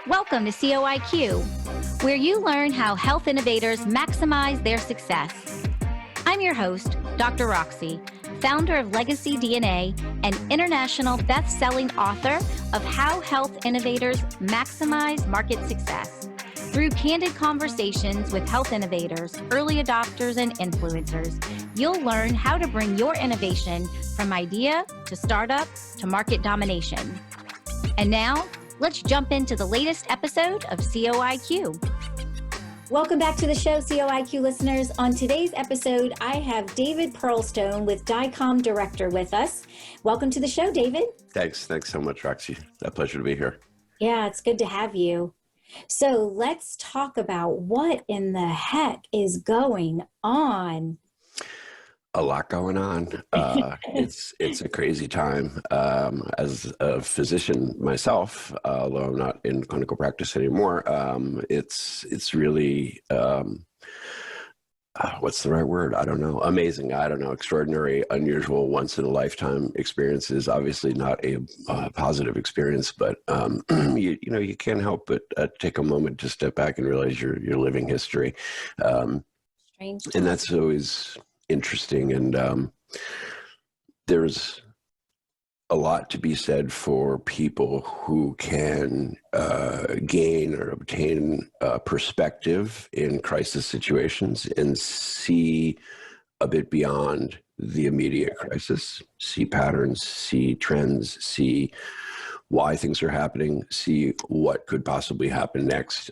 Welcome to COIQ, where you learn how health innovators maximize their success. I'm your host, Dr. Roxie, founder of Legacy DNA and international best-selling author of How Health Innovators Maximize Market Success. Through candid conversations with health innovators, early adopters, and influencers, you'll learn how to bring your innovation from idea to startup to market domination. And now, let's jump into the latest episode of COIQ. Welcome back to the show, COIQ listeners. On today's episode, I have David Pearlstone with DICOM Director with us. Welcome to the show, David. Thanks so much, Roxie. A pleasure to be here. Yeah, it's good to have you. So let's talk about what in the heck is going on. A lot going on. It's a crazy time. As a physician myself, although I'm not in clinical practice anymore, it's really what's the right word? I don't know. Amazing. I don't know. Extraordinary, unusual, once in a lifetime experiences. Obviously not a positive experience, but you can't help but take a moment to step back and realize you're living history. Strange. And that's always interesting, and there's a lot to be said for people who can gain or obtain perspective in crisis situations and see a bit beyond the immediate crisis, see patterns, see trends, see why things are happening, see what could possibly happen next.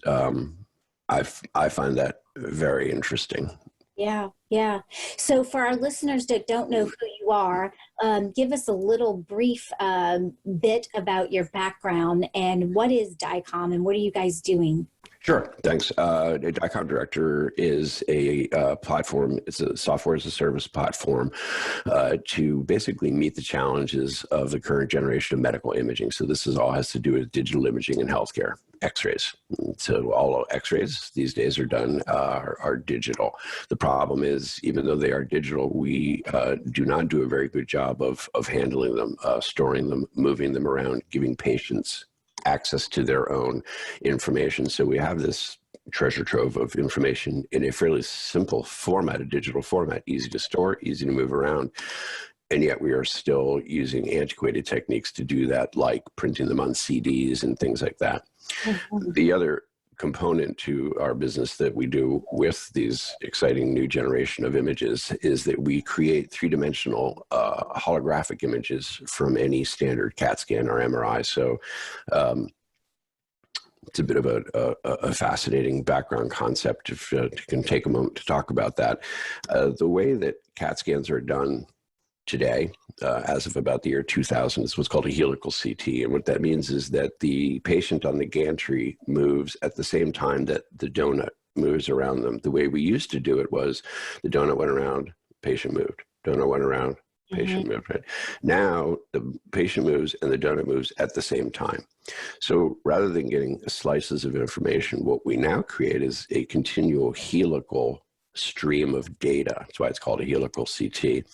I find that very interesting. Yeah. So for our listeners that don't know who you are, give us a little brief bit about your background and what is DICOM and what are you guys doing? Sure, thanks. DICOM Director is a platform. It's a software as a service platform to basically meet the challenges of the current generation of medical imaging. So this all has to do with digital imaging in healthcare, X-rays. So all X-rays these days are done are digital. The problem is, even though they are digital, we do not do a very good job of handling them, storing them, moving them around, giving patients access to their own information. So we have this treasure trove of information in a fairly simple format, a digital format, easy to store, easy to move around. And yet we are still using antiquated techniques to do that, like printing them on CDs and things like that. Mm-hmm. The other component to our business that we do with these exciting new generation of images is that we create three-dimensional holographic images from any standard CAT scan or MRI. So it's a bit of a fascinating background concept if you can take a moment to talk about that. The way that CAT scans are done today, as of about the year 2000, is what's called a helical CT. And what that means is that the patient on the gantry moves at the same time that the donut moves around them. The way we used to do it was the donut went around, patient moved. Donut went around, patient moved. Right? Now the patient moves and the donut moves at the same time. So rather than getting slices of information, what we now create is a continual helical stream of data. That's why it's called a helical CT.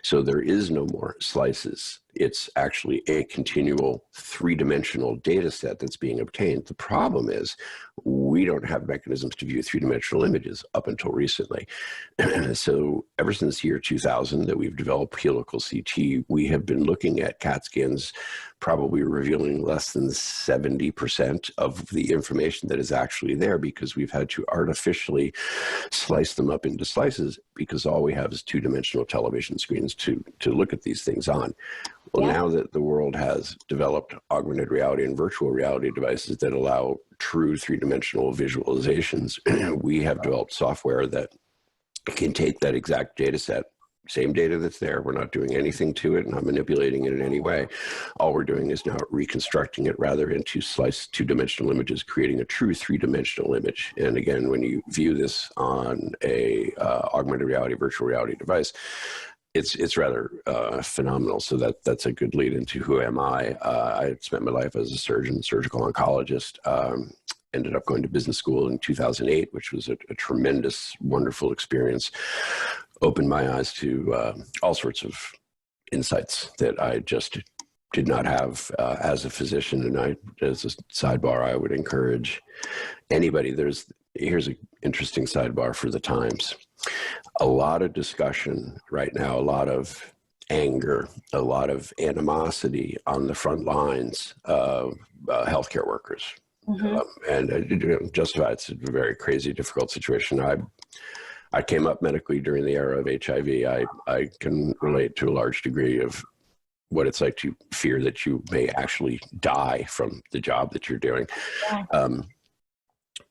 So there is no more slices. It's actually a continual three-dimensional data set that's being obtained. The problem is we don't have mechanisms to view three-dimensional images up until recently. So ever since the year 2000 that we've developed helical CT, we have been looking at CAT scans probably revealing less than 70% of the information that is actually there, because we've had to artificially slice them up into slices, because all we have is two-dimensional television screens to look at these things on. Well, now that the world has developed augmented reality and virtual reality devices that allow true three-dimensional visualizations, we have developed software that can take that exact data set, same data that's there. We're not doing anything to it, not manipulating it in any way. All we're doing is now reconstructing it rather into sliced two-dimensional images, creating a true three-dimensional image. And again, when you view this on a augmented reality, virtual reality device, it's rather phenomenal. So that's a good lead into who am I. I spent my life as a surgeon, surgical oncologist. Ended up going to business school in 2008, which was a tremendous, wonderful experience. Opened my eyes to all sorts of insights that I just did not have as a physician. And as a sidebar, I would encourage anybody, here's an interesting sidebar for the times. A lot of discussion right now, a lot of anger, a lot of animosity on the front lines of healthcare workers. And justified, it's a very crazy, difficult situation. I came up medically during the era of HIV. I can relate to a large degree of what it's like to fear that you may actually die from the job that you're doing.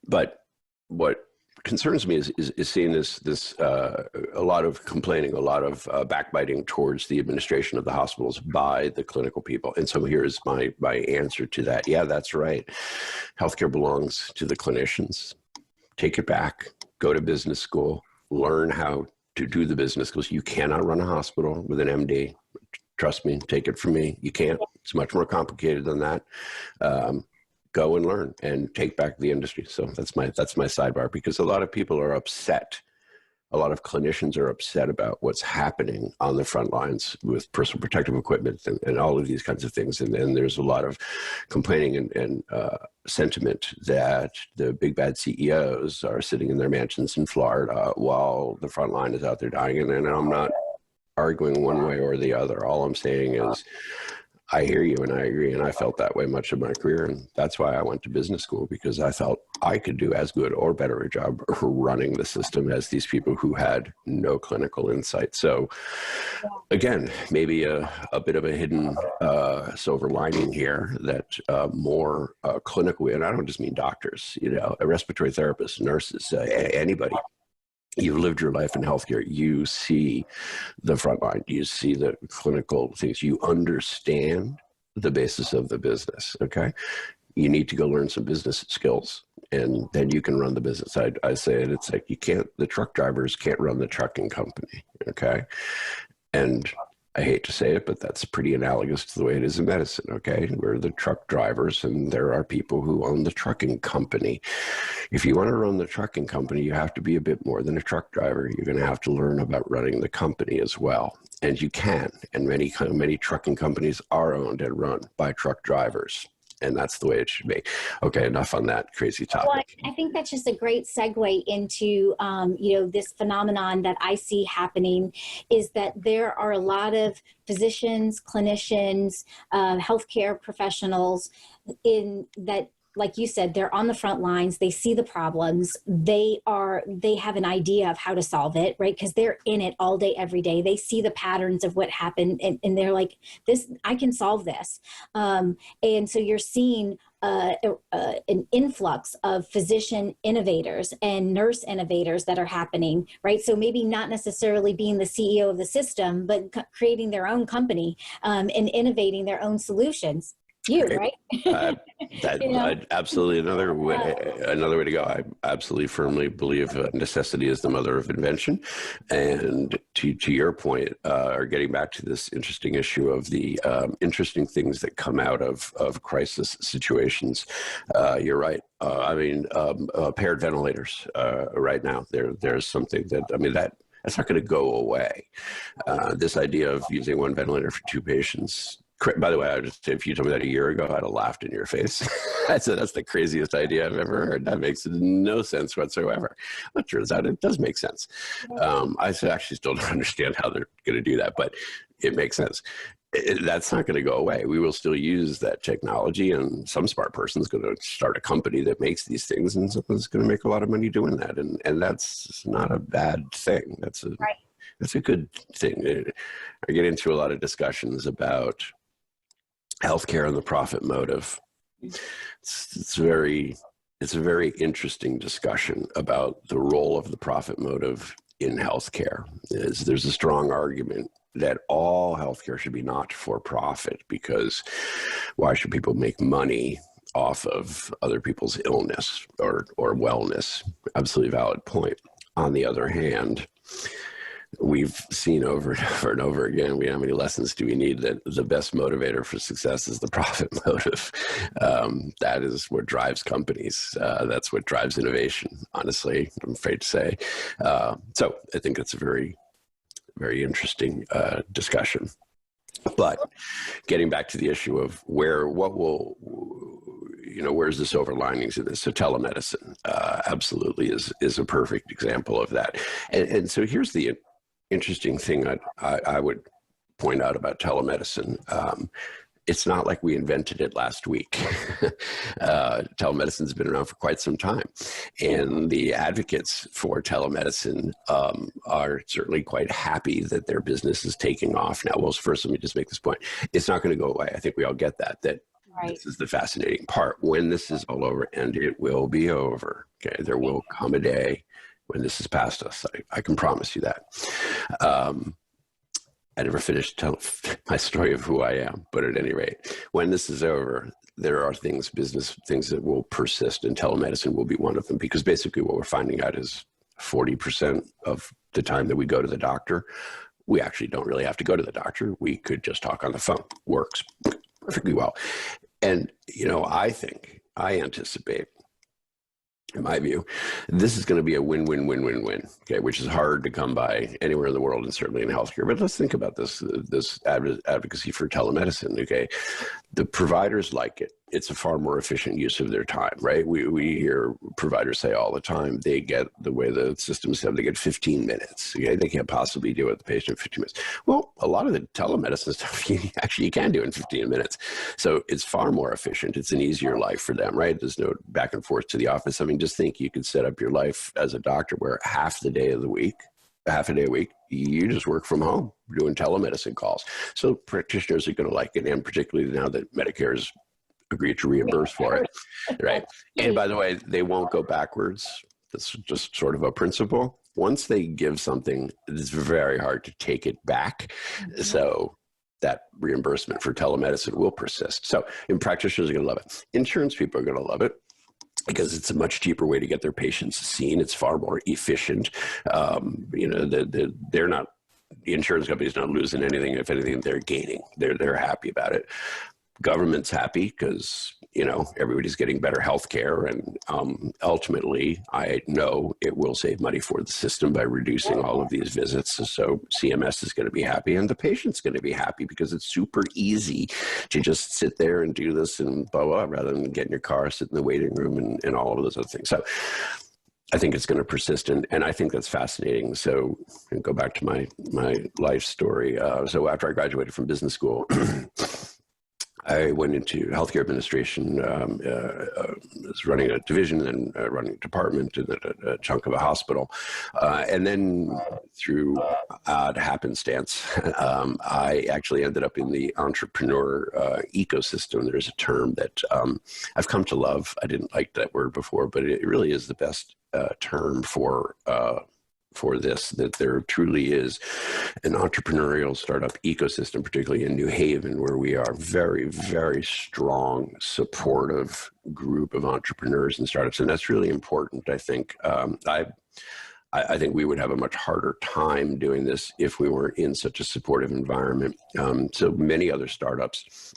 But what concerns me is seeing this a lot of complaining, a lot of backbiting towards the administration of the hospitals by the clinical people. And so here's my answer to that. Yeah, that's right. Healthcare belongs to the clinicians. Take it back. Go to business school. Learn how to do the business, because you cannot run a hospital with an MD. Trust me, take it from me. You can't. It's much more complicated than that. Go and learn and take back the industry. So that's my sidebar, because a lot of people are upset. A lot of clinicians are upset about what's happening on the front lines with personal protective equipment and all of these kinds of things. And then there's a lot of complaining and sentiment that the big bad CEOs are sitting in their mansions in Florida while the front line is out there dying. And I'm not arguing one way or the other. All I'm saying is, I hear you and I agree, and I felt that way much of my career, and that's why I went to business school, because I felt I could do as good or better a job running the system as these people who had no clinical insight. So again, maybe a bit of a hidden silver lining here, that more clinical, and I don't just mean doctors, a respiratory therapist, nurses, anybody. You've lived your life in healthcare. You see the front line. You see the clinical things. You understand the basis of the business, okay? You need to go learn some business skills, and then you can run the business. I say it, it's like the truck drivers can't run the trucking company, okay? And I hate to say it, but that's pretty analogous to the way it is in medicine, okay? We're the truck drivers, and there are people who own the trucking company. If you want to run the trucking company, you have to be a bit more than a truck driver. You're going to have to learn about running the company as well. And you can, and many trucking companies are owned and run by truck drivers. And that's the way it should be. Okay, enough on that crazy topic. Well, I think that's just a great segue into, this phenomenon that I see happening, is that there are a lot of physicians, clinicians, healthcare professionals that, like you said, they're on the front lines. They see the problems. They have an idea of how to solve it, right? Because they're in it all day, every day. They see the patterns of what happened, and they're like, I can solve this. And so you're seeing an influx of physician innovators and nurse innovators that are happening, right? So maybe not necessarily being the CEO of the system, but creating their own company and innovating their own solutions. Right? Absolutely another way to go. I absolutely firmly believe necessity is the mother of invention. And to your point, or getting back to this interesting issue of the interesting things that come out of crisis situations, you're right. Paired ventilators right now, there's something that's not going to go away. This idea of using one ventilator for two patients. By the way, if you told me that a year ago, I'd have laughed in your face. That's the craziest idea I've ever heard. That makes no sense whatsoever. But it turns out it does make sense. I actually still don't understand how they're going to do that, but it makes sense. That's not going to go away. We will still use that technology, and some smart person is going to start a company that makes these things, and someone's going to make a lot of money doing that. And that's not a bad thing. That's a good thing. I get into a lot of discussions about healthcare and the profit motive. It's a very interesting discussion about the role of the profit motive in healthcare. There's a strong argument that all healthcare should be not for profit, because why should people make money off of other people's illness or wellness? Absolutely valid point. On the other hand, we've seen over and over again, how many lessons do we need that the best motivator for success is the profit motive. That is what drives companies. That's what drives innovation, honestly, I'm afraid to say. So I think it's a very, very interesting discussion. But getting back to the issue of where's this silver linings in this? So telemedicine absolutely is a perfect example of that. And so here's the interesting thing I would point out about telemedicine. It's not like we invented it last week. Telemedicine's been around for quite some time. And the advocates for telemedicine are certainly quite happy that their business is taking off now. Well, first, let me just make this point. It's not going to go away. I think we all get that Right. This is the fascinating part. When this is all over, and it will be over, okay, there will come a day when this is past us. I can promise you that. I never finished telling my story of who I am, but at any rate, when this is over, there are things that will persist, and telemedicine will be one of them, because basically what we're finding out is 40% of the time that we go to the doctor, we actually don't really have to go to the doctor. We could just talk on the phone. Works perfectly well. And, I anticipate, in my view, this is going to be a win-win-win-win-win, okay, which is hard to come by anywhere in the world and certainly in healthcare. But let's think about this advocacy for telemedicine, okay? The providers like it. It's a far more efficient use of their time, right? We hear providers say all the time, they get, the way the system's set, they get 15 minutes, okay? They can't possibly deal with the patient in 15 minutes. Well, a lot of the telemedicine stuff you can do in 15 minutes. So it's far more efficient. It's an easier life for them, right? There's no back and forth to the office. I mean, just think you could set up your life as a doctor where half a day a week, you just work from home doing telemedicine calls. So practitioners are going to like it, and particularly now that Medicare has agreed to reimburse for it, right? And by the way, they won't go backwards. That's just sort of a principle. Once they give something, it's very hard to take it back. Mm-hmm. So that reimbursement for telemedicine will persist. So practitioners are going to love it. Insurance people are going to love it, because it's a much cheaper way to get their patients seen. It's far more efficient. The insurance company's not losing anything. If anything, they're gaining. They're happy about it. Government's happy because, everybody's getting better health care. And ultimately, I know it will save money for the system by reducing all of these visits. So CMS is going to be happy, and the patient's going to be happy, because it's super easy to just sit there and do this and blah, blah, rather than get in your car, sit in the waiting room and all of those other things. So I think it's going to persist, and I think that's fascinating. So go back to my life story. So after I graduated from business school, I went into healthcare administration, was running a division and running a department and a chunk of a hospital. And then through odd happenstance, I actually ended up in the entrepreneur ecosystem. There's a term that I've come to love. I didn't like that word before, but it really is the best term for this, that there truly is an entrepreneurial startup ecosystem, particularly in New Haven, where we are very, very strong, supportive group of entrepreneurs and startups. And that's really important, I think. I think we would have a much harder time doing this if we were in such a supportive environment. So many other startups,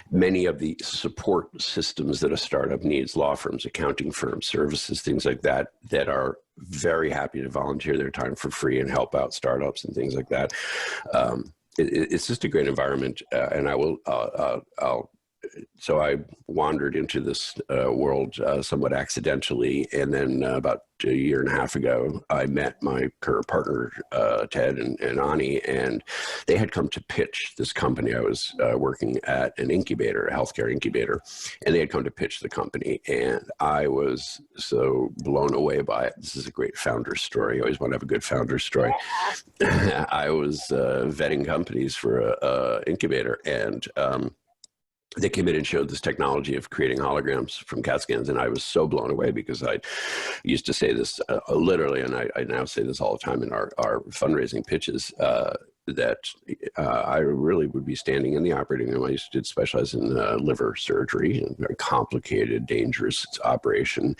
many of the support systems that a startup needs, law firms, accounting firms, services, things like that, that are very happy to volunteer their time for free and help out startups and things like that. It's just a great environment. And so I wandered into this world somewhat accidentally. And then about a year and a half ago, I met my current partner, Ted and Ani, and they had come to pitch this company. I was working at an incubator, a healthcare incubator, and they had come to pitch the company. And I was so blown away by it. This is a great founder story. I always want to have a good founder story. I was vetting companies for an incubator, and they came in and showed this technology of creating holograms from CAT scans, and I was so blown away, because I used to say this literally, and I now say this all the time in our fundraising pitches, that I really would be standing in the operating room. I used to specialize in liver surgery, a very complicated, dangerous operation,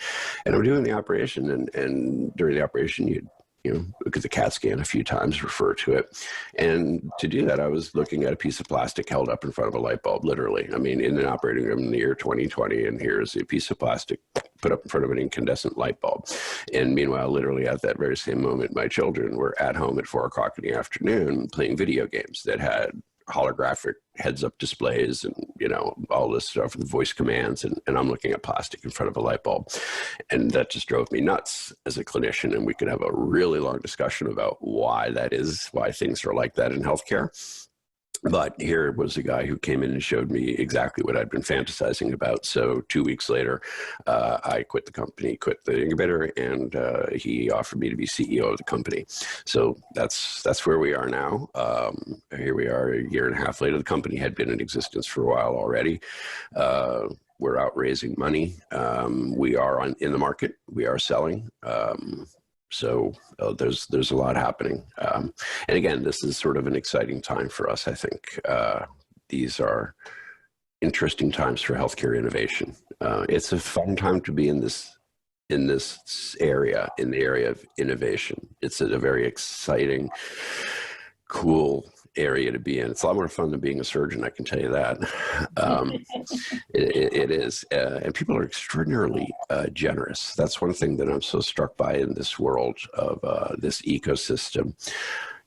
and I'm doing the operation, and during the operation, you'd look at the CAT scan a few times, refer to it. And to do that, I was looking at a piece of plastic held up in front of a light bulb, literally. I mean, in an operating room in the year 2020, and here's a piece of plastic put up in front of an incandescent light bulb. And meanwhile, literally at that very same moment, my children were at home at 4 o'clock in the afternoon playing video games that had holographic heads-up displays and, all this stuff with voice commands. And I'm looking at plastic in front of a light bulb. And that just drove me nuts as a clinician. And we could have a really long discussion about why that is, why things are like that in healthcare. But here was a guy who came in and showed me exactly what I'd been fantasizing about. So 2 weeks later, I quit the company, quit the incubator, and he offered me to be CEO of the company. So that's where we are now. Here we are a year and a half later. The company had been in existence for a while already. We're out raising money. We are in the market. We are selling. So there's a lot happening. And again, this is sort of an exciting time for us, I think. These are interesting times for healthcare innovation. It's a fun time to be in this area, in the area of innovation. It's a very exciting, cool area to be in. It's a lot more fun than being a surgeon, I can tell you that. It is. And people are extraordinarily generous. That's one thing that I'm so struck by in this world of this ecosystem.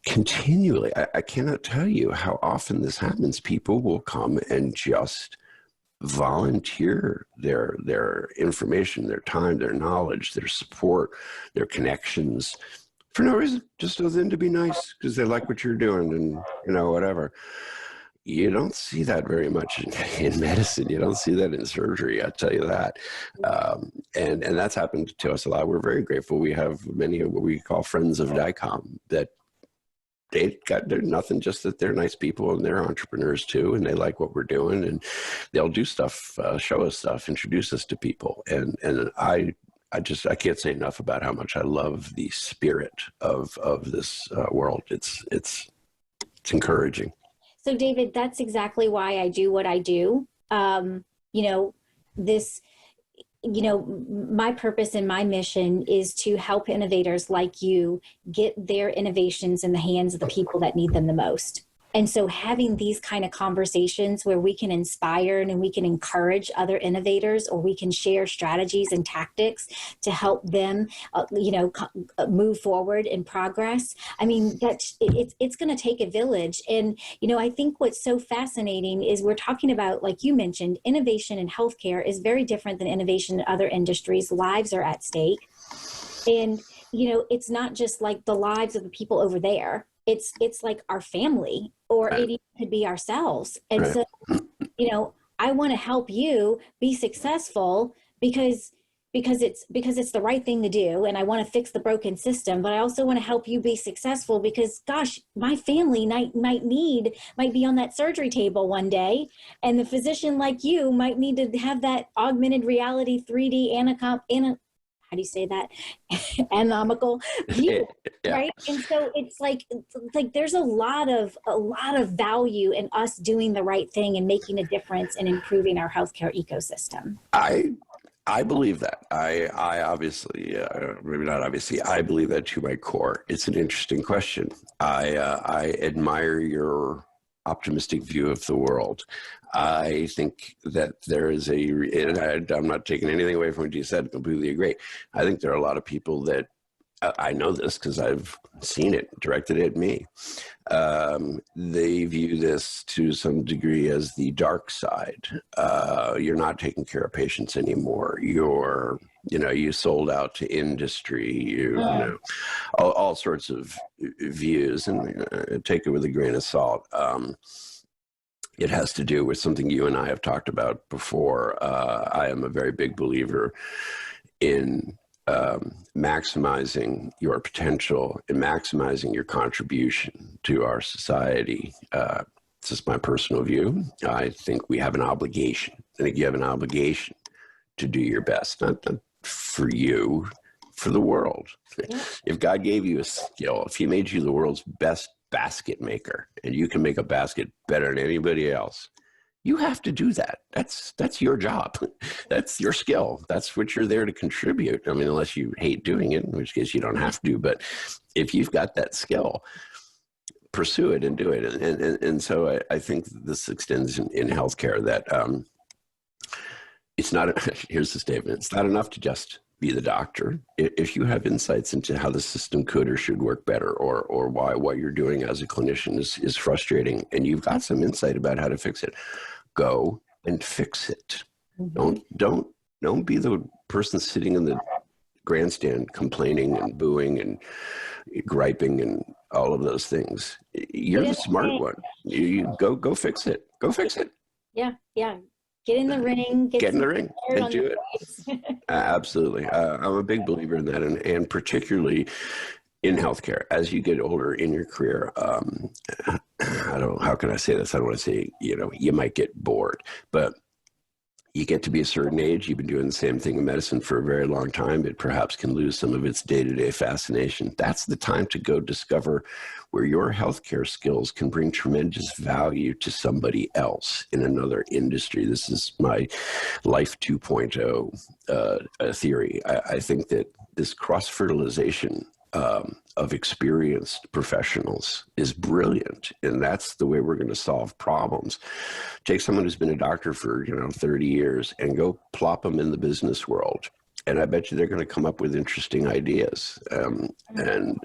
Continually, I cannot tell you how often this happens. People will come and just volunteer their information, their time, their knowledge, their support, their connections, for no reason, just other than to be nice because they like what you're doing and, whatever. You don't see that very much in medicine. You don't see that in surgery, I tell you that. And that's happened to us a lot. We're very grateful. We have many of what we call friends of DICOM that they're nothing, just that they're nice people and they're entrepreneurs too, and they like what we're doing, and they'll do stuff, show us stuff, introduce us to people. And I can't say enough about how much I love the spirit of this world. It's encouraging. So David, that's exactly why I do what I do. My purpose and my mission is to help innovators like you get their innovations in the hands of the people that need them the most. And so having these kind of conversations where we can inspire and we can encourage other innovators, or we can share strategies and tactics to help them, move forward in progress. I mean, it's going to take a village. And, I think what's so fascinating is we're talking about, like you mentioned, innovation in healthcare is very different than innovation in other industries. Lives are at stake. And, it's not just like the lives of the people over there. It's like our family, or it even could be ourselves. And so, I want to help you be successful because it's the right thing to do. And I want to fix the broken system, but I also want to help you be successful because, gosh, my family might be on that surgery table one day. And the physician like you might need to have that augmented reality 3D how do you say that? Anatomical view, yeah. Right? And so it's like there's a lot of value in us doing the right thing and making a difference and improving our healthcare ecosystem. I believe that. I obviously, maybe not obviously, I believe that to my core. It's an interesting question. I admire your optimistic view of the world. I think that there is and I'm not taking anything away from what you said, completely agree. I think there are a lot of people that, I know this because I've seen it directed at me. They view this to some degree as the dark side. You're not taking care of patients anymore. You sold out to industry, all sorts of views, and take it with a grain of salt. It has to do with something you and I have talked about before. I am a very big believer in maximizing your potential and maximizing your contribution to our society. This is my personal view. I think we have an obligation. I think you have an obligation to do your best, not for you, for the world. Yeah. If God gave you a skill, if he made you the world's best basket maker, and you can make a basket better than anybody else, you have to do that. That's your job. That's your skill. That's what you're there to contribute. I mean, unless you hate doing it, in which case you don't have to. But if you've got that skill, pursue it and do it. And so I think this extends in healthcare that it's not, here's the statement, it's not enough to just be the doctor. If you have insights into how the system could or should work better, or why what you're doing as a clinician is frustrating, and you've got some insight about how to fix it, go and fix it. Don't be the person sitting in the grandstand complaining and booing and griping and all of those things. You're the smart one. You go fix it. Go fix it. Yeah. Get in the ring. Get in the ring and do it. Absolutely. I'm a big believer in that, and particularly in healthcare. As you get older in your career, how can I say this? I don't want to say, you might get bored, but you get to be a certain age, you've been doing the same thing in medicine for a very long time, it perhaps can lose some of its day-to-day fascination. That's the time to go discover where your healthcare skills can bring tremendous value to somebody else in another industry. This is my Life 2.0 theory. I think that this cross-fertilization of experienced professionals is brilliant, and that's the way we're going to solve problems. Take someone who's been a doctor for 30 years and go plop them in the business world, and I bet you they're going to come up with interesting ideas, and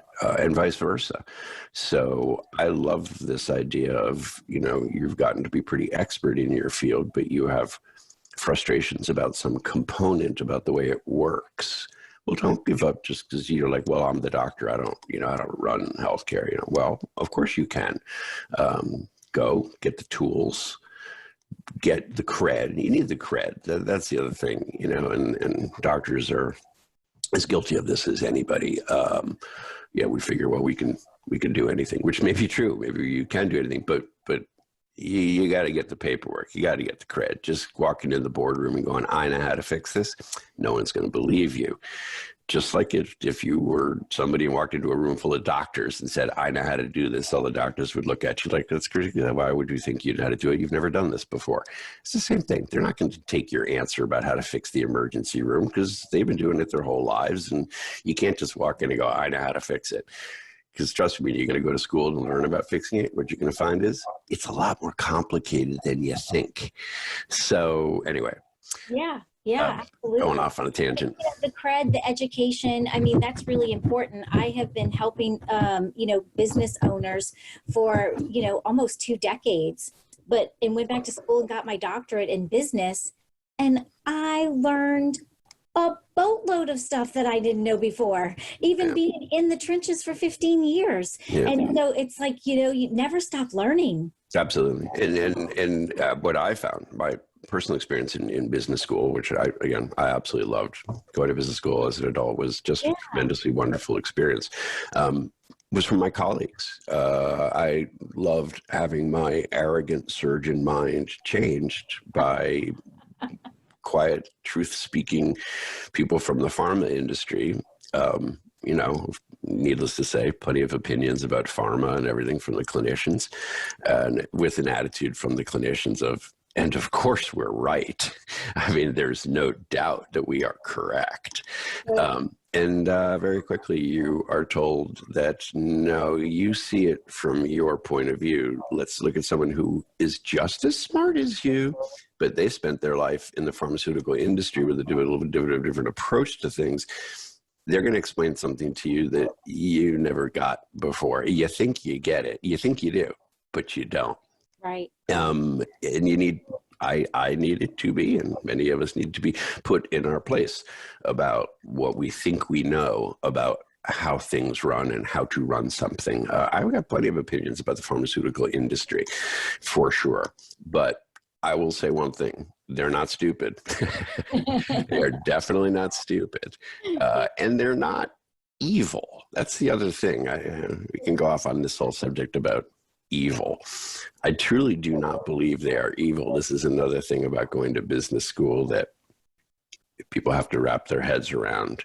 vice versa. So I love this idea of you've gotten to be pretty expert in your field, but you have frustrations about some component about the way it works. Well, don't give up just because you're like, well, I'm the doctor. I don't run healthcare. Well, of course you can. Go get the tools, get the cred. You need the cred. That's the other thing, and doctors are as guilty of this as anybody. We figure, well, we can do anything, which may be true. Maybe you can do anything, but you got to get the paperwork. You got to get the cred. Just walking in the boardroom and going, I know how to fix this. No one's going to believe you. Just like if you were somebody and walked into a room full of doctors and said, I know how to do this, all the doctors would look at you like, that's crazy. Why would you think you'd know how to do it? You've never done this before. It's the same thing. They're not going to take your answer about how to fix the emergency room because they've been doing it their whole lives. And you can't just walk in and go, I know how to fix it. Because trust me, you're going to go to school and learn about fixing it. What you're going to find is it's a lot more complicated than you think. So anyway. Yeah, absolutely. Going off on a tangent. The cred, the education, that's really important. I have been helping, business owners for, almost 2 decades, and went back to school and got my doctorate in business. And I learned a boatload of stuff that I didn't know before, even being in the trenches for 15 years. Yeah. And so it's like, you never stop learning. Absolutely. And what I found, my personal experience in business school, which I absolutely loved. Going to business school as an adult was just a tremendously wonderful experience. Was from my colleagues. I loved having my arrogant surgeon mind changed by quiet, truth-speaking people from the pharma industry. Needless to say, plenty of opinions about pharma and everything from the clinicians, and with an attitude from the clinicians of, and of course we're right. There's no doubt that we are correct. And very quickly you are told that, no, you see it from your point of view. Let's look at someone who is just as smart as you, but they spent their life in the pharmaceutical industry with a little bit different approach to things. They're going to explain something to you that you never got before. You think you get it. You think you do, but you don't. Right. And you need, I needed to be, and many of us need to be put in our place about what we think we know about how things run and how to run something. I've got plenty of opinions about the pharmaceutical industry, for sure. But I will say one thing. They're not stupid. They're definitely not stupid. And they're not evil. That's the other thing. We can go off on this whole subject about evil. I truly do not believe they are evil. This is another thing about going to business school that people have to wrap their heads around,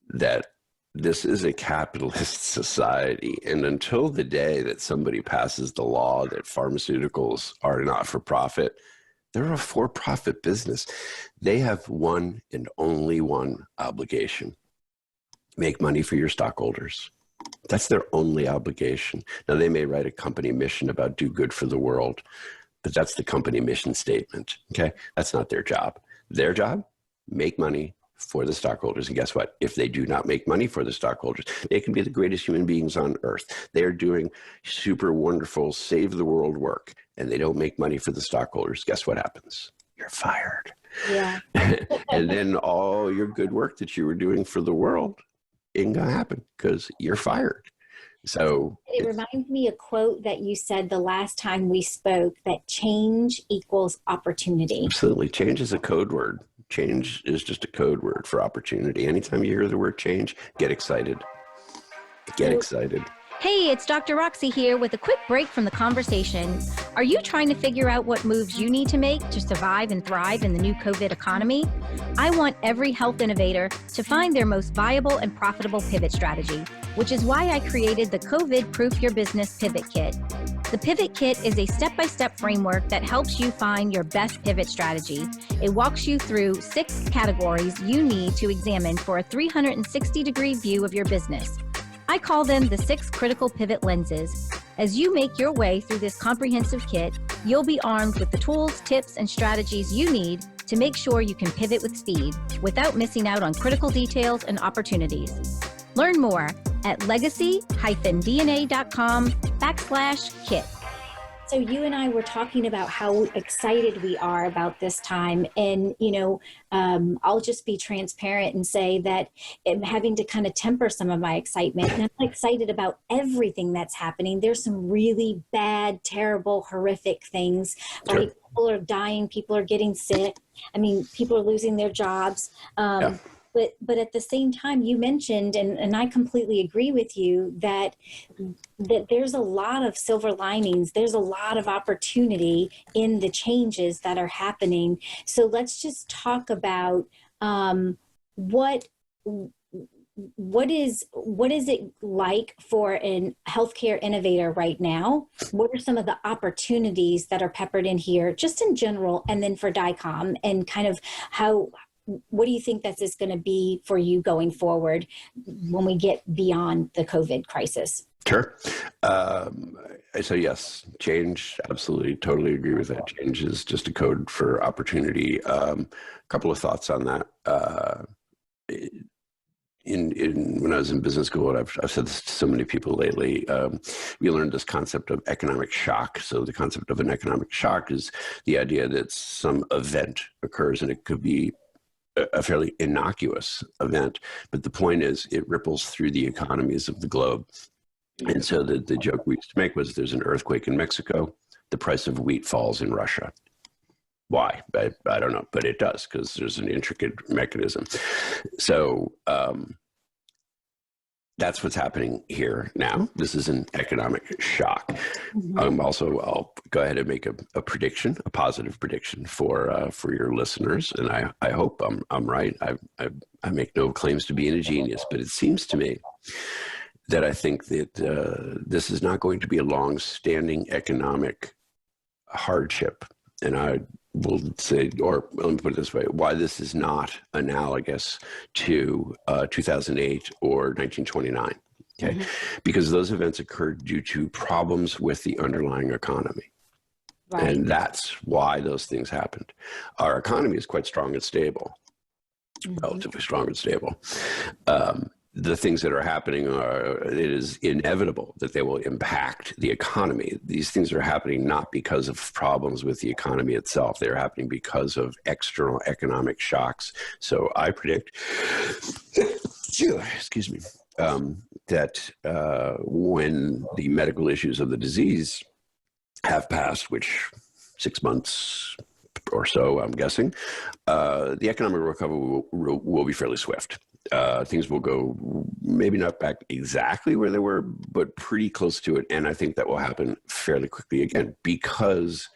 that this is a capitalist society. And until the day that somebody passes the law that pharmaceuticals are not for profit, they're a for-profit business. They have one and only one obligation: make money for your stockholders. That's their only obligation. Now, they may write a company mission about do good for the world, but that's the company mission statement, okay? That's not their job. Their job, make money for the stockholders. And guess what? If they do not make money for the stockholders, they can be the greatest human beings on earth. They're doing super wonderful, save the world work, and they don't make money for the stockholders. Guess what happens? You're fired. Yeah. And then all your good work that you were doing for the world ain't gonna happen because you're fired. So it reminds me a quote that you said the last time we spoke, that change equals opportunity. Absolutely. Change is a code word. Change is just a code word for opportunity. Anytime you hear the word change, get excited. Get excited. Hey, it's Dr. Roxie here with a quick break from the conversation. Are you trying to figure out what moves you need to make to survive and thrive in the new COVID economy? I want every health innovator to find their most viable and profitable pivot strategy, which is why I created the COVID Proof Your Business Pivot Kit. The Pivot Kit is a step-by-step framework that helps you find your best pivot strategy. It walks you through 6 categories you need to examine for a 360-degree view of your business. I call them the 6 critical pivot lenses. As you make your way through this comprehensive kit, you'll be armed with the tools, tips, and strategies you need to make sure you can pivot with speed without missing out on critical details and opportunities. Learn more at legacy-dna.com/kit. So you and I were talking about how excited we are about this time. And, I'll just be transparent and say that I'm having to kind of temper some of my excitement. And I'm excited about everything that's happening. There's some really bad, terrible, horrific things, right? Sure. People are dying. People are getting sick. I mean, people are losing their jobs. Yeah. But at the same time, you mentioned, and I completely agree with you, that there's a lot of silver linings. There's a lot of opportunity in the changes that are happening. So let's just talk about what is it like for a healthcare innovator right now? What are some of the opportunities that are peppered in here, just in general, and then for DICOM, and kind of what do you think that is going to be for you going forward when we get beyond the COVID crisis? Sure. So yes, change, absolutely, totally agree with that. Change is just a code for opportunity. A couple of thoughts on that. When I was in business school, and I've said this to so many people lately, we learned this concept of economic shock. So the concept of an economic shock is the idea that some event occurs, and it could be a fairly innocuous event, but the point is it ripples through the economies of the globe. And so the joke we used to make was, there's an earthquake in Mexico, the price of wheat falls in Russia. Why? I don't know, but it does, because there's an intricate mechanism. So that's what's happening here now. This is an economic shock. Also, I'll go ahead and make a prediction, a positive prediction for your listeners, and I hope I'm right. I make no claims to being a genius, but it seems to me that I think that this is not going to be a long-standing economic hardship. And I will say, or let me put it this way, why this is not analogous to 2008 or 1929. Okay, because those events occurred due to problems with the underlying economy. Right. And that's why those things happened. Our economy is quite strong and stable, relatively strong and stable. The things that are happening it is inevitable that they will impact the economy. These things are happening not because of problems with the economy itself. They're happening because of external economic shocks. So I predict, excuse me, that when the medical issues of the disease have passed, which 6 months or so, I'm guessing, the economic recovery will be fairly swift. Things will go maybe not back exactly where they were, but pretty close to it. And I think that will happen fairly quickly again, because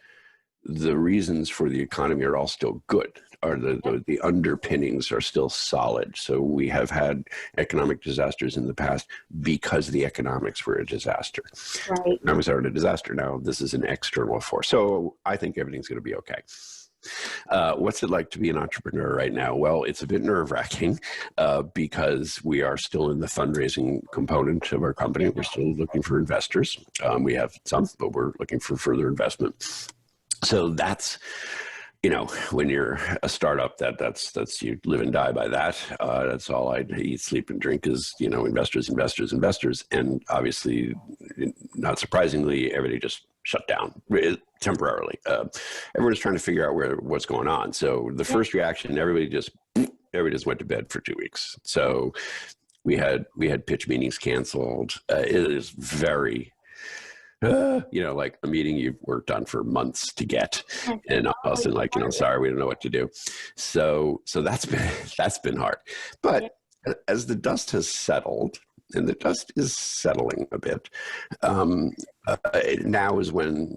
the reasons for the economy are all still good, or the underpinnings are still solid. So we have had economic disasters in the past because the economics were a disaster. Right. Economics are a disaster now. This is an external force. So I think everything's going to be okay. What's it like to be an entrepreneur right now? Well, it's a bit nerve-wracking because we are still in the fundraising component of our company. We're still looking for investors. We have some, but we're looking for further investment. So that's, when you're a startup, that's you live and die by that. That's all I eat, sleep, and drink is, investors. And obviously, not surprisingly, everybody just shut down temporarily. Everyone's trying to figure out what's going on. So the first reaction, everybody just went to bed for 2 weeks. So we had pitch meetings canceled. It is very, like a meeting you've worked on for months to get, and all of a sudden, sorry, we don't know what to do. So that's been hard. But as the dust has settled, and the dust is settling a bit, now is when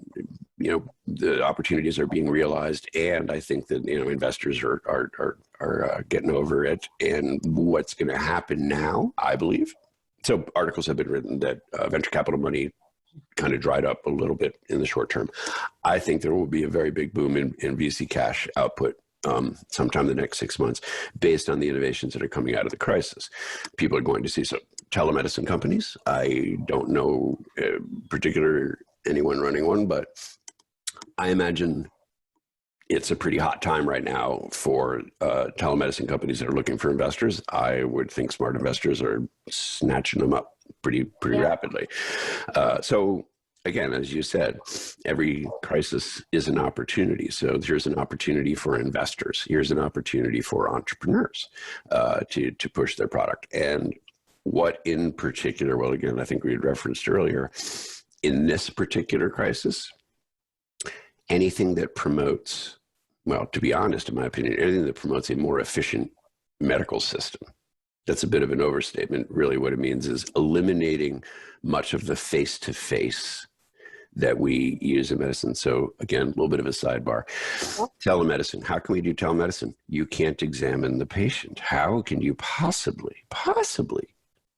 the opportunities are being realized, and I think that investors are getting over it. And what's going to happen now, I believe. So articles have been written that venture capital money kind of dried up a little bit in the short term. I think there will be a very big boom in VC cash output sometime in the next 6 months based on the innovations that are coming out of the crisis. People are going to see some telemedicine companies. I don't know particular anyone running one, but I imagine it's a pretty hot time right now for telemedicine companies that are looking for investors. I would think smart investors are snatching them up pretty rapidly. So again, as you said, every crisis is an opportunity. So here's an opportunity for investors. Here's an opportunity for entrepreneurs to push their product. And what in particular, well, again, I think we had referenced earlier, in this particular crisis, anything that promotes, well, to be honest, in my opinion, anything that promotes a more efficient medical system. That's a bit of an overstatement. Really what it means is eliminating much of the face-to-face that we use in medicine. So again, a little bit of a sidebar. Telemedicine. How can we do telemedicine? You can't examine the patient. How can you possibly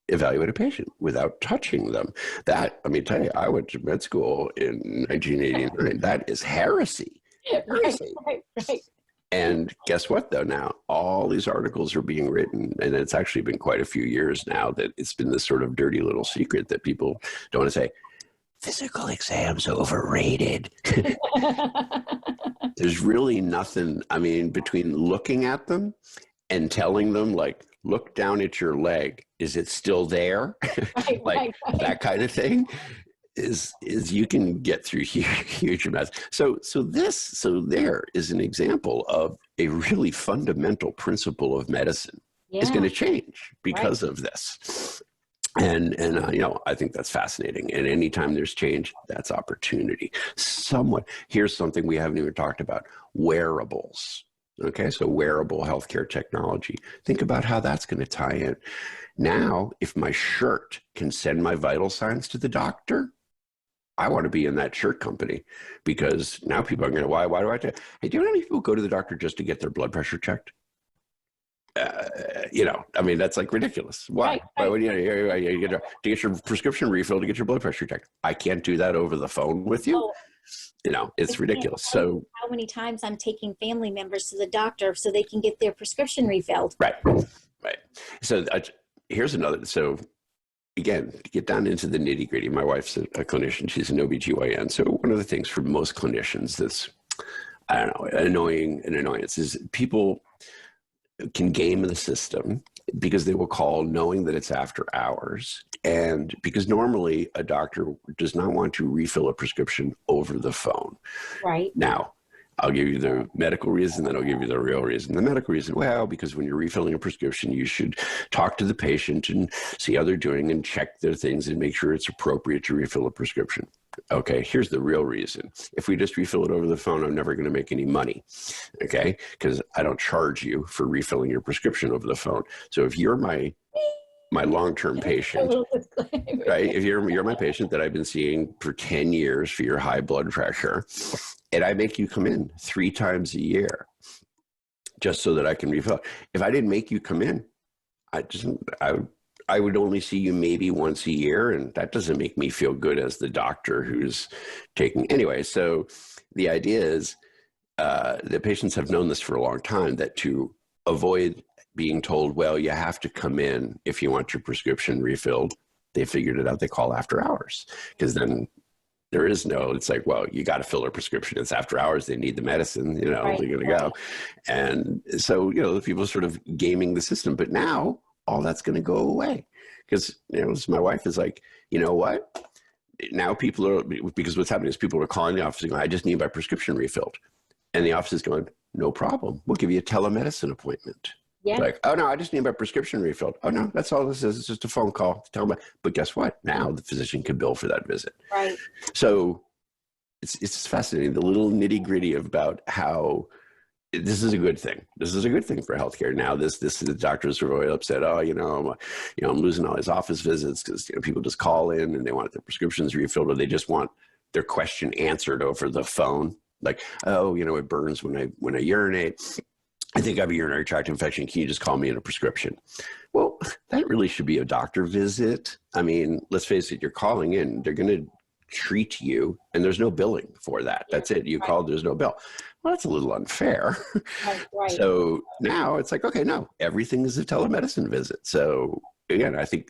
evaluate a patient without touching them? That, I mean, tell you, I went to med school in 1989. That is heresy. Heresy. Right. And guess what, though? Now, all these articles are being written, and it's actually been quite a few years now that it's been this sort of dirty little secret that people don't want to say, physical exams overrated. There's really nothing, I mean, between looking at them and telling them, like, look down at your leg. Is it still there? Right. That kind of thing. Is you can get through huge amounts. So there is an example of a really fundamental principle of medicine is going to change because of this. And I think that's fascinating. And anytime there's change, that's opportunity. Here's something we haven't even talked about: wearables. Okay, so wearable healthcare technology. Think about how that's going to tie in. Now, if my shirt can send my vital signs to the doctor, I want to be in that shirt company, because now people are going to, why do I do? Hey, do you know how many people go to the doctor just to get their blood pressure checked? I mean, that's like ridiculous. Why? Right. Why would you get to get your prescription refilled to get your blood pressure checked? I can't do that over the phone with you. It's ridiculous. So how many times I'm taking family members to the doctor so they can get their prescription refilled. Right. So here's another. So again, to get down into the nitty gritty, my wife's a clinician. She's an OBGYN. So one of the things for most clinicians that's, I don't know, an annoyance is people can game the system because they will call knowing that it's after hours. And because normally a doctor does not want to refill a prescription over the phone. Right. Now, I'll give you the medical reason, then I'll give you the real reason. The medical reason, well, because when you're refilling a prescription, you should talk to the patient and see how they're doing and check their things and make sure it's appropriate to refill a prescription. Okay, here's the real reason. If we just refill it over the phone, I'm never going to make any money, okay? Because I don't charge you for refilling your prescription over the phone. So if you're my long-term patient, right? If you're my patient that I've been seeing for 10 years for your high blood pressure, and I make you come in 3 times a year just so that I can refill. If I didn't make you come in, I would only see you maybe once a year, and that doesn't make me feel good as the doctor who's taking. Anyway, so the idea is the patients have known this for a long time, that to avoid being told, well, you have to come in if you want your prescription refilled, they figured it out. They call after hours, because then there is no, it's like, well, you got to fill their prescription. It's after hours. They need the medicine, you know, they're going to go. And so, you know, people are sort of gaming the system, but now all that's going to go away, because, you know, my wife is like, you know what? Now people are, because what's happening is people are calling the office and going, I just need my prescription refilled. And the office is going, no problem. We'll give you a telemedicine appointment. Yeah. Like, oh no, I just need my prescription refilled. Oh no, that's all this is. It's just a phone call to tell them. But guess what? Now the physician can bill for that visit. Right. So it's fascinating, the little nitty gritty about how this is a good thing. This is a good thing for healthcare. Now the doctors are really upset. Oh, I'm losing all these office visits because, you know, people just call in and they want their prescriptions refilled, or they just want their question answered over the phone. Like, oh, you know, it burns when I urinate. I think I have a urinary tract infection. Can you just call me in a prescription? Well, that really should be a doctor visit. I mean, let's face it, you're calling in, they're going to treat you, and there's no billing for that. That's it. You called, there's no bill. Well, that's a little unfair. Right. So now it's like, okay, no, everything is a telemedicine visit. So again, I think,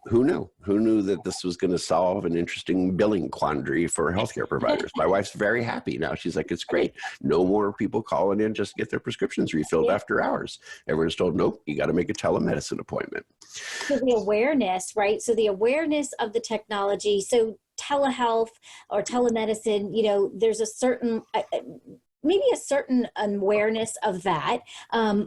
who knew that this was going to solve an interesting billing quandary for healthcare providers? My wife's very happy now. She's like, it's great. No more people calling in just to get their prescriptions refilled after hours. Everyone's told, nope, you got to make a telemedicine appointment. So the awareness, right? So the awareness of the technology. So telehealth or telemedicine, you know, there's a certain maybe a certain awareness of that,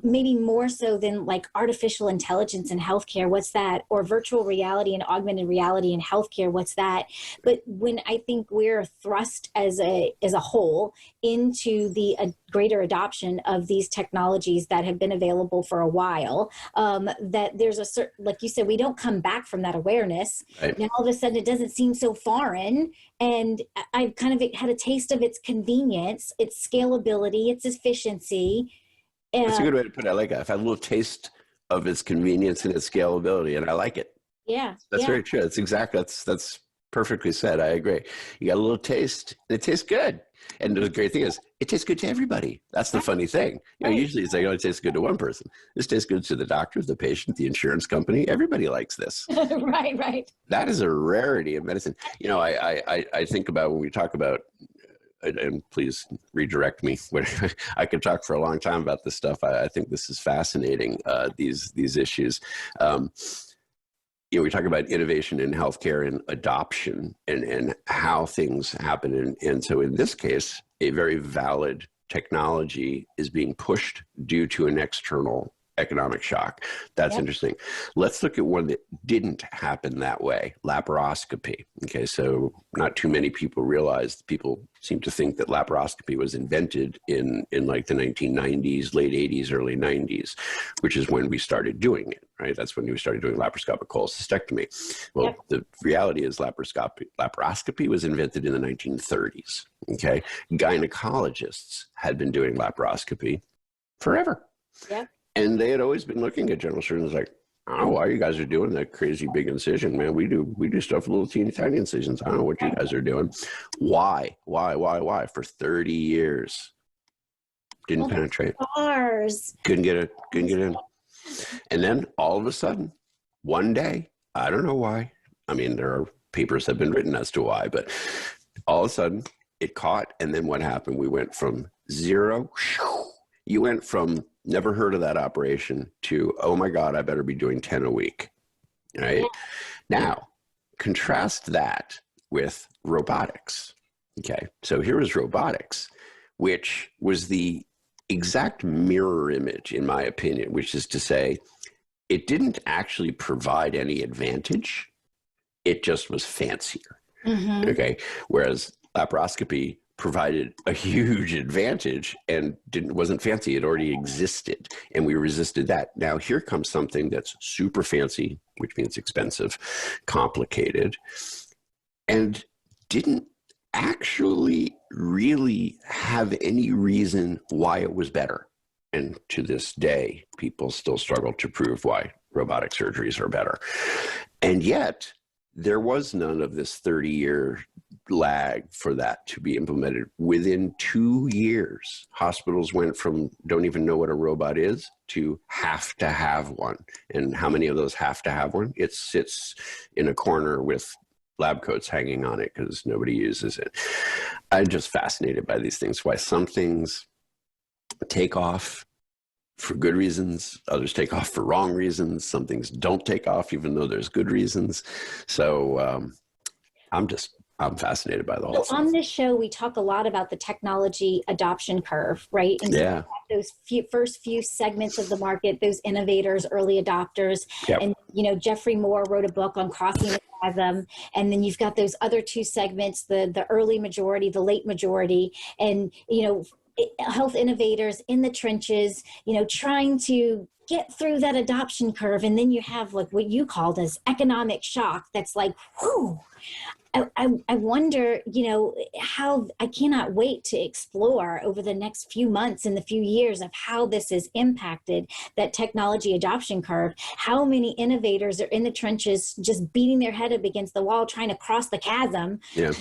maybe more so than like artificial intelligence in healthcare. What's that? Or virtual reality and augmented reality in healthcare. What's that? But when I think we're thrust as a whole into the greater adoption of these technologies that have been available for a while, that there's a certain, like you said, we don't come back from that awareness. Right. Now all of a sudden it doesn't seem so foreign. And I've kind of had a taste of its convenience, its scalability, its efficiency. That's a good way to put it. I like it. I've had a little taste of its convenience and its scalability, and I like it. Yeah. That's very true. That's exactly, that's perfectly said. I agree. You got a little taste, and it tastes good. And the great thing is, it tastes good to everybody. That's the funny thing. You know, usually it's like, oh, it tastes good to one person. This tastes good to the doctor, the patient, the insurance company. Everybody likes this. Right. That is a rarity in medicine. You know, I think about when we talk about, and please redirect me. I could talk for a long time about this stuff. I think this is fascinating, these issues. You know, we talk about innovation in healthcare and adoption and how things happen. And so in this case, a very valid technology is being pushed due to an external economic shock. That's interesting. Let's look at one that didn't happen that way, laparoscopy. Okay, so not too many people realize, people seem to think that laparoscopy was invented in like the 1990s, late 80s, early 90s, which is when we started doing it, right? That's when we started doing laparoscopic cholecystectomy. Well, the reality is laparoscopy was invented in the 1930s, okay? Gynecologists had been doing laparoscopy forever. Yeah. And they had always been looking at general surgeons like, I don't know why you guys are doing that crazy big incision, man. We do stuff with little teeny tiny incisions. I don't know what you guys are doing. Why? For 30 years. Didn't penetrate. Bars. Couldn't get in. And then all of a sudden, one day, I don't know why. I mean, there are papers have been written as to why, but all of a sudden it caught. And then what happened? We went from zero. You went from never heard of that operation to, oh my God, I better be doing 10 a week, right? Yeah. Now, contrast that with robotics, okay? So here is robotics, which was the exact mirror image, in my opinion, which is to say, it didn't actually provide any advantage. It just was fancier, okay? Whereas laparoscopy provided a huge advantage and wasn't fancy. It already existed, and we resisted that. Now here comes something that's super fancy, which means expensive, complicated, and didn't actually really have any reason why it was better. And to this day, people still struggle to prove why robotic surgeries are better. And yet, there was none of this 30-year lag for that to be implemented. Within 2 years, hospitals went from don't even know what a robot is to have to have one. And how many of those have to have one? It sits in a corner with lab coats hanging on it because nobody uses it. I'm just fascinated by these things, why some things take off for good reasons, others take off for wrong reasons, some things don't take off even though there's good reasons. So I'm fascinated by the whole So thing. on this show, we talk a lot about the technology adoption curve, right? And Yeah. those first few segments of the market, those innovators, early adopters. Yep. And, Jeffrey Moore wrote a book on crossing the chasm. And then you've got those other two segments, the early majority, the late majority. And, health innovators in the trenches, trying to get through that adoption curve. And then you have like what you called as economic shock. That's like, whoo. I wonder, how I cannot wait to explore over the next few months and the few years of how this has impacted that technology adoption curve. How many innovators are in the trenches just beating their head up against the wall trying to cross the chasm. Yeah.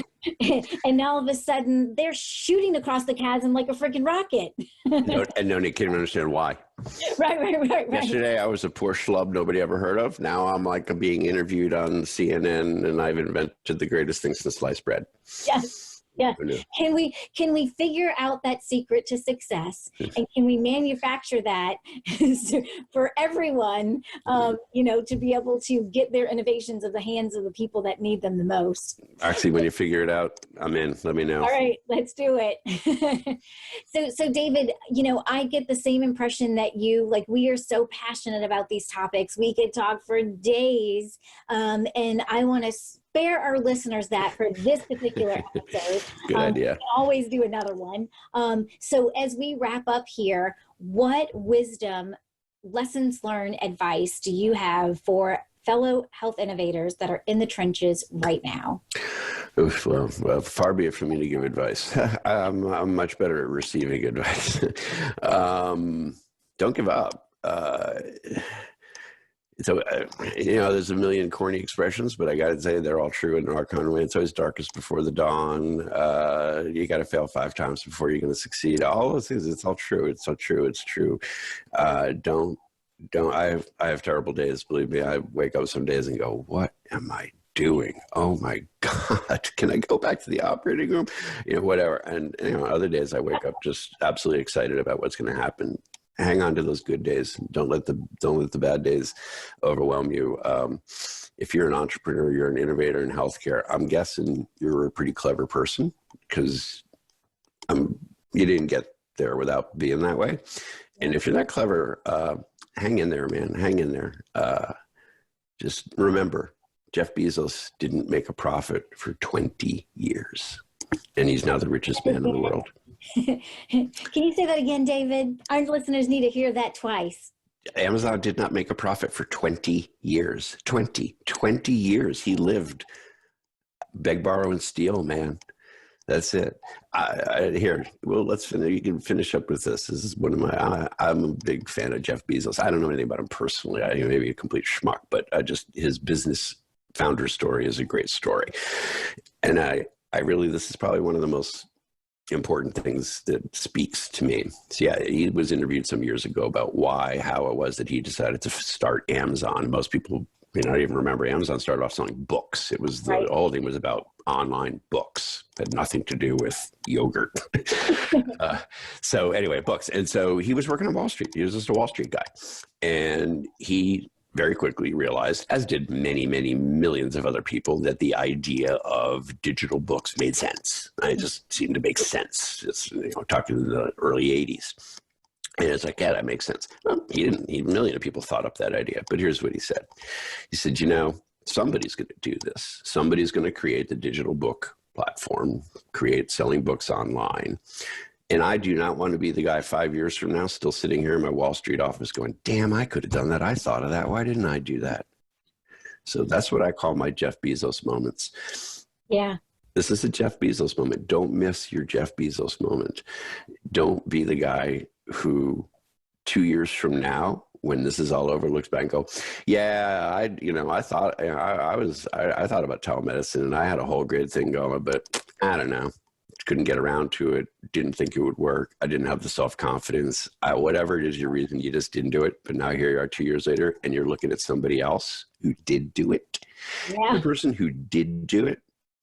And now all of a sudden they're shooting across the chasm like a freaking rocket. And no, they can't understand why. Right. Yesterday, I was a poor schlub nobody ever heard of. Now I'm like being interviewed on CNN, and I've invented the greatest thing since sliced bread. Yes. Yeah. Can we figure out that secret to success, and can we manufacture that for everyone, to be able to get their innovations of the hands of the people that need them the most? Actually, when you figure it out, I'm in. Let me know. All right, let's do it. So David, I get the same impression that you, like, we are so passionate about these topics. We could talk for days, and I want to spare our listeners that for this particular episode. Good idea. We can always do another one. So as we wrap up here, what wisdom, lessons learned, advice do you have for fellow health innovators that are in the trenches right now? Oof, well, far be it from me to give advice. I'm much better at receiving advice. Don't give up. There's a million corny expressions, but I got to say they're all true in our kind of way. It's always darkest before the dawn. You got to fail 5 times before you're going to succeed. All those things, it's all true. It's so true. It's true. Don't. I have terrible days. Believe me. I wake up some days and go, "What am I doing? Oh my God! Can I go back to the operating room?" Whatever. And other days I wake up just absolutely excited about what's going to happen. Hang on to those good days. Don't let the bad days overwhelm you. If you're an entrepreneur, you're an innovator in healthcare, I'm guessing you're a pretty clever person, because you didn't get there without being that way. And if you're that clever, hang in there, man. Hang in there. Just remember, Jeff Bezos didn't make a profit for 20 years, and he's now the richest man in the world. Can you say that again, David? Our listeners need to hear that twice. Amazon did not make a profit for 20 years. 20 years. He lived beg, borrow, and steal, man. That's it. Here, well, let's finish. You can finish up with this. This is one of my, I'm a big fan of Jeff Bezos. I don't know anything about him personally. I may be a complete schmuck, but his business founder story is a great story. And this is probably one of the most important things that speaks to me. So yeah, he was interviewed some years ago about how it was that he decided to start Amazon. Most people may not even remember Amazon started off selling books. It was the whole thing was about online books. It had nothing to do with yogurt. So anyway, books. And so he was working on Wall Street. He was just a Wall Street guy. And he very quickly realized, as did many, many millions of other people, that the idea of digital books made sense. It just seemed to make sense. Just, talking in the early 80s. And it's like, yeah, that makes sense. Well, he didn't. A million of people thought up that idea. But here's what he said. He said, somebody's going to do this. Somebody's going to create the digital book platform, create selling books online. And I do not want to be the guy 5 years from now still sitting here in my Wall Street office going, damn, I could have done that. I thought of that. Why didn't I do that? So that's what I call my Jeff Bezos moments. Yeah. This is a Jeff Bezos moment. Don't miss your Jeff Bezos moment. Don't be the guy who 2 years from now when this is all over, looks back and go, yeah, I thought about telemedicine and I had a whole great thing going, but I don't know. Couldn't get around to it. Didn't think it would work. I didn't have the self-confidence. Whatever it is your reason, you just didn't do it. But now here you are 2 years later and you're looking at somebody else who did do it. Yeah. The person who did do it,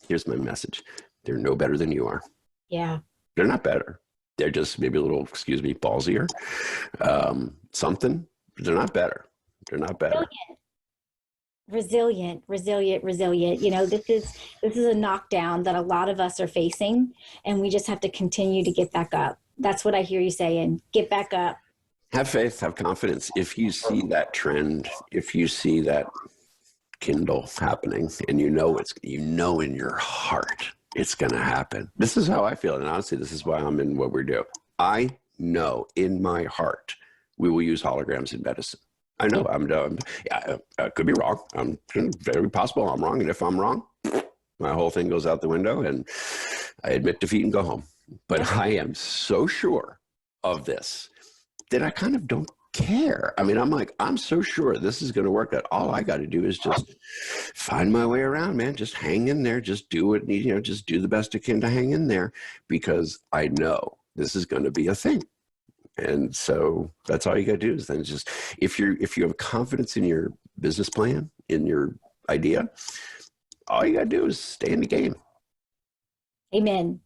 here's my message. They're no better than you are. Yeah. They're not better. They're just maybe a little, ballsier. Something. But they're not better. They're not better. Resilient. You know, this is a knockdown that a lot of us are facing, and we just have to continue to get back up. That's what I hear you saying. Get back up. Have faith, have confidence. If you see that trend, if you see that Kindle happening, and you know in your heart it's going to happen. This is how I feel, and honestly, this is why I'm in what we do. I know in my heart we will use holograms in medicine. I know I could be wrong. Very possible I'm wrong. And if I'm wrong, my whole thing goes out the window and I admit defeat and go home. But I am so sure of this that I kind of don't care. I mean, I'm so sure this is going to work that all I got to do is just find my way around, man. Just hang in there. Just do it. Just do the best I can to hang in there, because I know this is going to be a thing. And so that's all you got to do is then just, if you have confidence in your business plan, in your idea, all you got to do is stay in the game. Amen.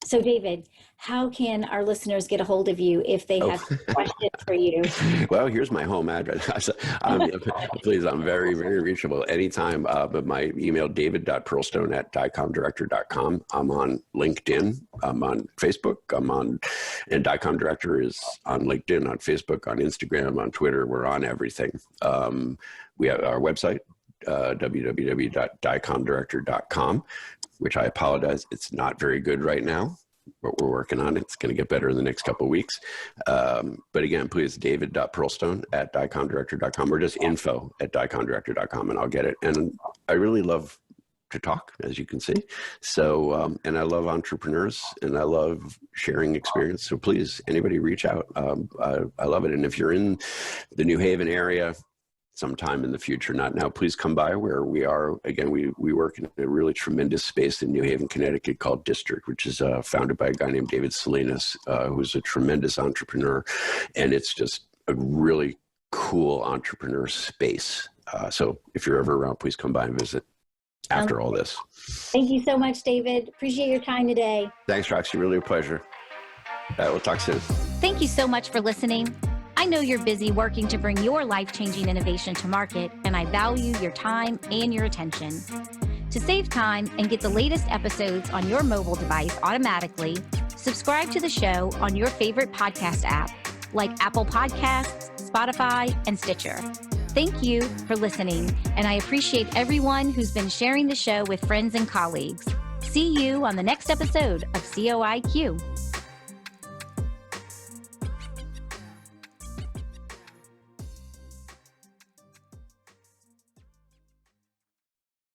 So David, how can our listeners get a hold of you if they have questions for you? Well, here's my home address. Please, I'm very, very reachable anytime. But my email, david.pearlstone@dicomdirector.com. I'm on LinkedIn. I'm on Facebook. And DICOM Director is on LinkedIn, on Facebook, on Instagram, on Twitter. We're on everything. We have our website, www.dicomdirector.com, which I apologize, it's not very good right now, but we're working on it. It's going to get better in the next couple of weeks. But again, please, david.pearlstone@dicomdirector.com, or just info@dicomdirector.com, and I'll get it. And I really love to talk, as you can see. So, and I love entrepreneurs, and I love sharing experience. So please, anybody reach out. I love it. And if you're in the New Haven area, sometime in the future, not now, please come by where we are. Again, we work in a really tremendous space in New Haven, Connecticut called District, which is founded by a guy named David Salinas, who's a tremendous entrepreneur. And it's just a really cool entrepreneur space. So if you're ever around, please come by and visit after all this. Thank you so much, David. Appreciate your time today. Thanks, Roxie. Really a pleasure. We'll talk soon. Thank you so much for listening. I know you're busy working to bring your life-changing innovation to market, and I value your time and your attention. To save time and get the latest episodes on your mobile device automatically, subscribe to the show on your favorite podcast app, like Apple Podcasts, Spotify, and Stitcher. Thank you for listening, and I appreciate everyone who's been sharing the show with friends and colleagues. See you on the next episode of COIQ.